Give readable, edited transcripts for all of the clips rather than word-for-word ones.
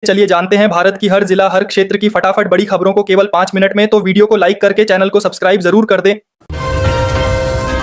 चलिए जानते हैं भारत की हर जिला हर क्षेत्र की फटाफट बड़ी खबरों को केवल 5 मिनट में। तो वीडियो को लाइक करके चैनल को सब्सक्राइब जरूर कर दें।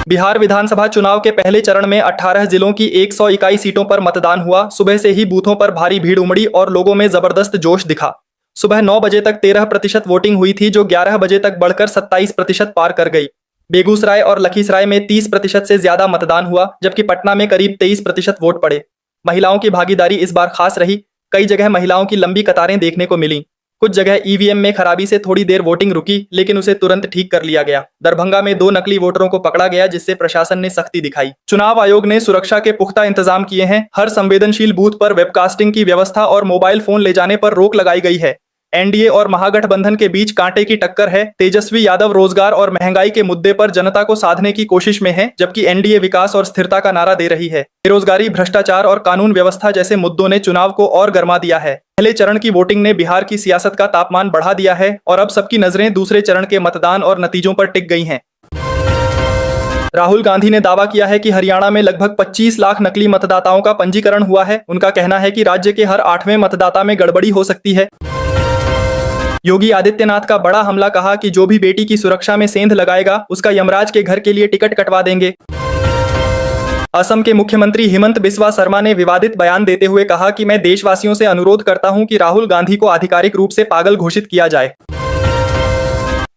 बिहार विधानसभा चुनाव के पहले चरण में 18 जिलों की 100 इकाई सीटों पर मतदान हुआ। सुबह से ही बूथों पर भारी भीड़ उमड़ी और लोगों में जबरदस्त जोश दिखा। सुबह 9 बजे तक 13% वोटिंग हुई थी, जो 11 बजे तक बढ़कर 27% पार कर गई। बेगूसराय और लखीसराय में 30% से ज्यादा मतदान हुआ, जबकि पटना में करीब 23% वोट पड़े। महिलाओं की भागीदारी इस बार खास रही। कई जगह महिलाओं की लंबी कतारें देखने को मिली। कुछ जगह ईवीएम में खराबी से थोड़ी देर वोटिंग रुकी, लेकिन उसे तुरंत ठीक कर लिया गया। दरभंगा में 2 नकली वोटरों को पकड़ा गया, जिससे प्रशासन ने सख्ती दिखाई। चुनाव आयोग ने सुरक्षा के पुख्ता इंतजाम किए हैं। हर संवेदनशील बूथ पर वेबकास्टिंग की व्यवस्था और मोबाइल फोन ले जाने पर रोक लगाई गई है। एनडीए और महागठबंधन के बीच कांटे की टक्कर है। तेजस्वी यादव रोजगार और महंगाई के मुद्दे पर जनता को साधने की कोशिश में है, जबकि एनडीए विकास और स्थिरता का नारा दे रही है। बेरोजगारी, भ्रष्टाचार और कानून व्यवस्था जैसे मुद्दों ने चुनाव को और गर्मा दिया है। पहले चरण की वोटिंग ने बिहार की सियासत का तापमान बढ़ा दिया है और अब सबकी नजरें दूसरे चरण के मतदान और नतीजों पर टिक गई हैं। राहुल गांधी ने दावा किया है कि हरियाणा में लगभग 25 लाख नकली मतदाताओं का पंजीकरण हुआ है। उनका कहना है कि राज्य के हर 8वें मतदाता में गड़बड़ी हो सकती है। योगी आदित्यनाथ का बड़ा हमला, कहा कि जो भी बेटी की सुरक्षा में सेंध लगाएगा, उसका यमराज के घर के लिए टिकट कटवा देंगे। असम के मुख्यमंत्री हिमंत बिस्वा शर्मा ने विवादित बयान देते हुए कहा कि मैं देशवासियों से अनुरोध करता हूं कि राहुल गांधी को आधिकारिक रूप से पागल घोषित किया जाए।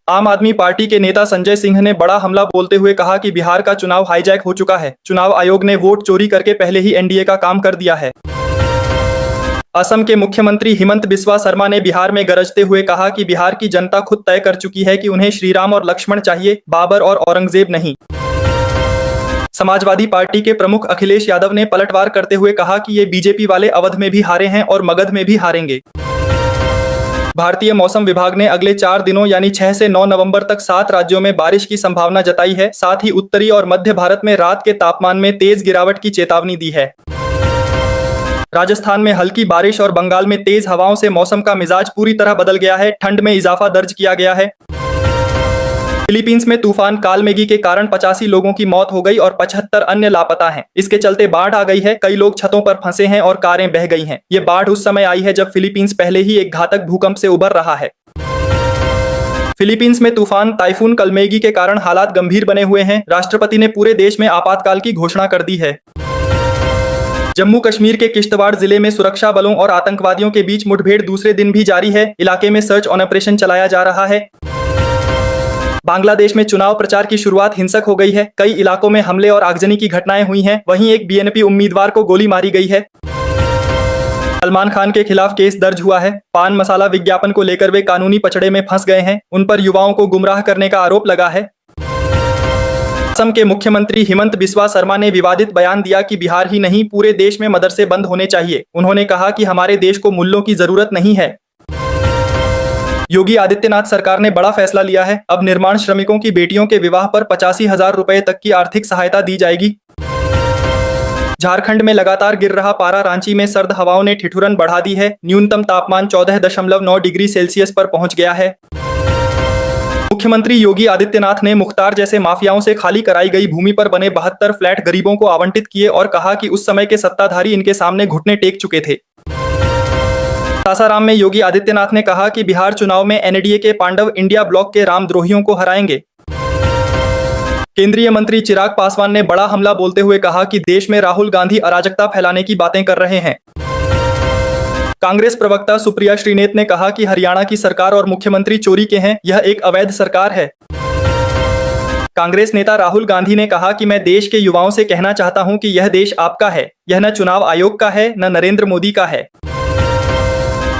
आम आदमी पार्टी के नेता संजय सिंह ने बड़ा हमला बोलते हुए कहा कि बिहार का चुनाव हाईजैक हो चुका है। चुनाव आयोग ने वोट चोरी करके पहले ही एनडीए का काम कर दिया है। असम के मुख्यमंत्री हिमंत बिस्वा शर्मा ने बिहार में गरजते हुए कहा कि बिहार की जनता खुद तय कर चुकी है कि उन्हें श्रीराम और लक्ष्मण चाहिए, बाबर और औरंगजेब नहीं। समाजवादी पार्टी के प्रमुख अखिलेश यादव ने पलटवार करते हुए कहा कि ये बीजेपी वाले अवध में भी हारे हैं और मगध में भी हारेंगे। भारतीय मौसम विभाग ने अगले 4 दिनों यानी 6 से 9 नवंबर तक 7 राज्यों में बारिश की संभावना जताई है। साथ ही उत्तरी और मध्य भारत में रात के तापमान में तेज गिरावट की चेतावनी दी है। राजस्थान में हल्की बारिश और बंगाल में तेज हवाओं से मौसम का मिजाज पूरी तरह बदल गया है। ठंड में इजाफा दर्ज किया गया है। फिलीपींस में तूफान कालमेगी के कारण 85 लोगों की मौत हो गई और 75 अन्य लापता हैं। इसके चलते बाढ़ आ गई है। कई लोग छतों पर फंसे हैं और कारें बह गई हैं। ये बाढ़ उस समय आई है जब फिलीपींस पहले ही एक घातक भूकंप से उबर रहा है। फिलीपींस में तूफान टाइफून कलमेगी के कारण हालात गंभीर बने हुए हैं। राष्ट्रपति ने पूरे देश में आपातकाल की घोषणा कर दी है। जम्मू कश्मीर के किश्तवाड़ जिले में सुरक्षा बलों और आतंकवादियों के बीच मुठभेड़ दूसरे दिन भी जारी है। इलाके में सर्च ऑपरेशन चलाया जा रहा है। बांग्लादेश में चुनाव प्रचार की शुरुआत हिंसक हो गई है। कई इलाकों में हमले और आगजनी की घटनाएं हुई हैं। वहीं एक बीएनपी उम्मीदवार को गोली मारी गई है। सलमान खान के खिलाफ केस दर्ज हुआ है। पान मसाला विज्ञापन को लेकर वे कानूनी पचड़े में फंस गए हैं। उन पर युवाओं को गुमराह करने का आरोप लगा है। असम के मुख्यमंत्री हिमंत बिस्वा शर्मा ने विवादित बयान दिया कि बिहार ही नहीं पूरे देश में मदरसे बंद होने चाहिए। उन्होंने कहा कि हमारे देश को मूल्यों की जरूरत नहीं है। योगी आदित्यनाथ सरकार ने बड़ा फैसला लिया है। अब निर्माण श्रमिकों की बेटियों के विवाह पर 85,000 रुपए तक की आर्थिक सहायता दी जाएगी। झारखंड में लगातार गिर रहा पारा, रांची में सर्द हवाओं ने ठिठुरन बढ़ा दी है। न्यूनतम तापमान 14.9 डिग्री सेल्सियस पर पहुंच गया है। मुख्यमंत्री योगी आदित्यनाथ ने मुख्तार जैसे माफियाओं से खाली कराई गई भूमि पर बने 72 फ्लैट गरीबों को आवंटित किए और कहा कि उस समय के सत्ताधारी इनके सामने घुटने टेक चुके थे। सासाराम में योगी आदित्यनाथ ने कहा कि बिहार चुनाव में एनडीए के पांडव इंडिया ब्लॉक के रामद्रोहियों को हराएंगे। केंद्रीय मंत्री चिराग पासवान ने बड़ा हमला बोलते हुए कहा कि देश में राहुल गांधी अराजकता फैलाने की बातें कर रहे हैं। कांग्रेस प्रवक्ता सुप्रिया श्रीनेत ने कहा कि हरियाणा की सरकार और मुख्यमंत्री चोरी के हैं। यह एक अवैध सरकार है। कांग्रेस नेता राहुल गांधी ने कहा कि मैं देश के युवाओं से कहना चाहता हूं कि यह देश आपका है। यह न चुनाव आयोग का है, न नरेंद्र मोदी का है।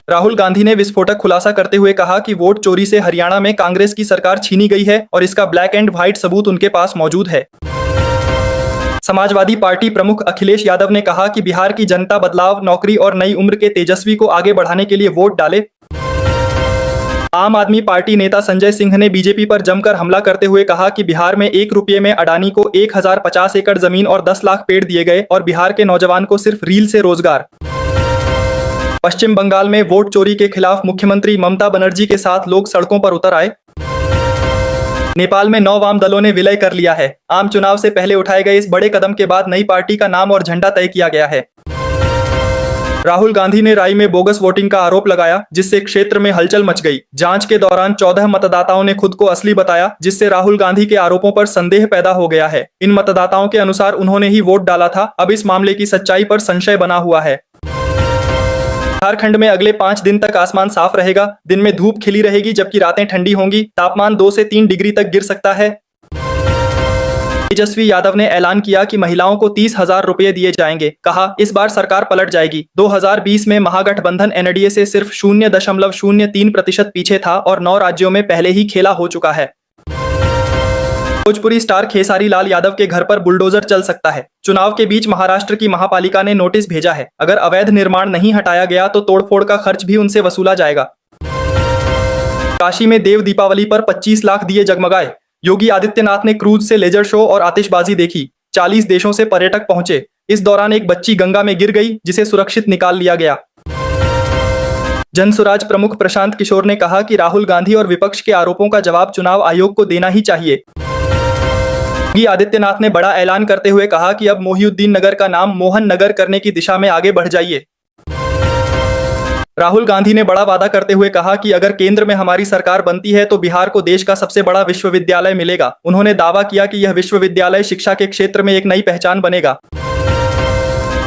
राहुल गांधी ने विस्फोटक खुलासा करते हुए कहा कि वोट चोरी से हरियाणा में कांग्रेस की सरकार छीनी गई है और इसका ब्लैक एंड व्हाइट सबूत उनके पास मौजूद है। समाजवादी पार्टी प्रमुख अखिलेश यादव ने कहा कि बिहार की जनता बदलाव, नौकरी और नई उम्र के तेजस्वी को आगे बढ़ाने के लिए वोट डाले। आम आदमी पार्टी नेता संजय सिंह ने बीजेपी पर जमकर हमला करते हुए कहा कि बिहार में 1 रुपये में अडानी को 1050 एकड़ जमीन और 10 लाख पेड़ दिए गए और बिहार के नौजवान को सिर्फ रील से रोजगार। पश्चिम बंगाल में वोट चोरी के खिलाफ मुख्यमंत्री ममता बनर्जी के साथ लोग सड़कों पर उतर आए। नेपाल में 9 वाम दलों ने विलय कर लिया है। आम चुनाव से पहले उठाए गए इस बड़े कदम के बाद नई पार्टी का नाम और झंडा तय किया गया है। राहुल गांधी ने राई में बोगस वोटिंग का आरोप लगाया, जिससे क्षेत्र में हलचल मच गई। जांच के दौरान 14 मतदाताओं ने खुद को असली बताया, जिससे राहुल गांधी के आरोपों पर संदेह पैदा हो गया है। इन मतदाताओं के अनुसार उन्होंने ही वोट डाला था। अब इस मामले की सच्चाई पर संशय बना हुआ है। झारखंड में अगले 5 दिन तक आसमान साफ रहेगा। दिन में धूप खिली रहेगी, जबकि रातें ठंडी होंगी। तापमान 2 से 3 डिग्री तक गिर सकता है। तेजस्वी यादव ने ऐलान किया कि महिलाओं को 30,000 रुपये दिए जाएंगे। कहा, इस बार सरकार पलट जाएगी। 2020 में महागठबंधन एनडीए से सिर्फ 0.03% पीछे था और 9 राज्यों में पहले ही खेला हो चुका है। भोजपुरी स्टार खेसारी लाल यादव के घर पर बुलडोजर चल सकता है। चुनाव के बीच महाराष्ट्र की महापालिका ने नोटिस भेजा है। अगर अवैध निर्माण नहीं हटाया गया तो तोड़फोड़ का खर्च भी उनसे वसूला जाएगा। काशी में देव दीपावली पर 25 लाख दिए जगमगाए। योगी आदित्यनाथ ने क्रूज से लेजर शो और आतिशबाजी देखी। 40 देशों से पर्यटक पहुंचे। इस दौरान एक बच्ची गंगा में गिर गई, जिसे सुरक्षित निकाल लिया गया। जनसुराज प्रमुख प्रशांत किशोर ने कहा कि राहुल गांधी और विपक्ष के आरोपों का जवाब चुनाव आयोग को देना ही चाहिए। योगी आदित्यनाथ ने बड़ा ऐलान करते हुए कहा कि अब मोहिउद्दीन नगर का नाम मोहन नगर करने की दिशा में आगे बढ़ जाइए। राहुल गांधी ने बड़ा वादा करते हुए कहा कि अगर केंद्र में हमारी सरकार बनती है तो बिहार को देश का सबसे बड़ा विश्वविद्यालय मिलेगा। उन्होंने दावा किया कि यह विश्वविद्यालय शिक्षा के क्षेत्र में एक नई पहचान बनेगा।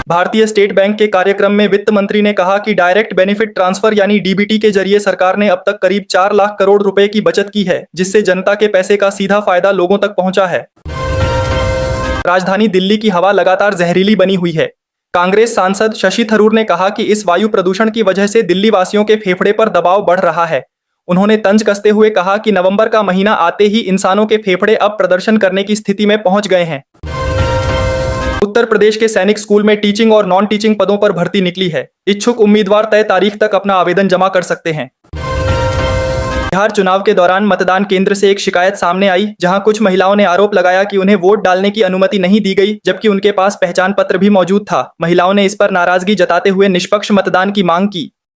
भारतीय स्टेट बैंक के कार्यक्रम में वित्त मंत्री ने कहा कि डायरेक्ट बेनिफिट ट्रांसफर यानी डीबीटी के जरिए सरकार ने अब तक करीब 4 लाख करोड़ रुपए की बचत की है, जिससे जनता के पैसे का सीधा फायदा लोगों तक पहुंचा है। राजधानी दिल्ली की हवा लगातार जहरीली बनी हुई है। कांग्रेस सांसद शशि थरूर ने कहा कि इस वायु प्रदूषण की वजह से दिल्ली वासियों के फेफड़े पर दबाव बढ़ रहा है। उन्होंने तंज कसते हुए कहा कि नवंबर का महीना आते ही इंसानों के फेफड़े अब प्रदर्शन करने की स्थिति में पहुंच गए हैं। उत्तर प्रदेश के सैनिक स्कूल में टीचिंग और नॉन टीचिंग पदों पर भर्ती निकली है। इच्छुक उम्मीदवार तय तारीख तक अपना आवेदन जमा कर सकते हैं। बिहार चुनाव के दौरान मतदान केंद्र से एक शिकायत सामने आई, जहां कुछ महिलाओं ने आरोप लगाया कि उन्हें वोट डालने की अनुमति नहीं दी गई, जबकि उनके पास पहचान पत्र भी मौजूद था। महिलाओं ने इस पर नाराजगी जताते हुए निष्पक्ष मतदान की मांग की।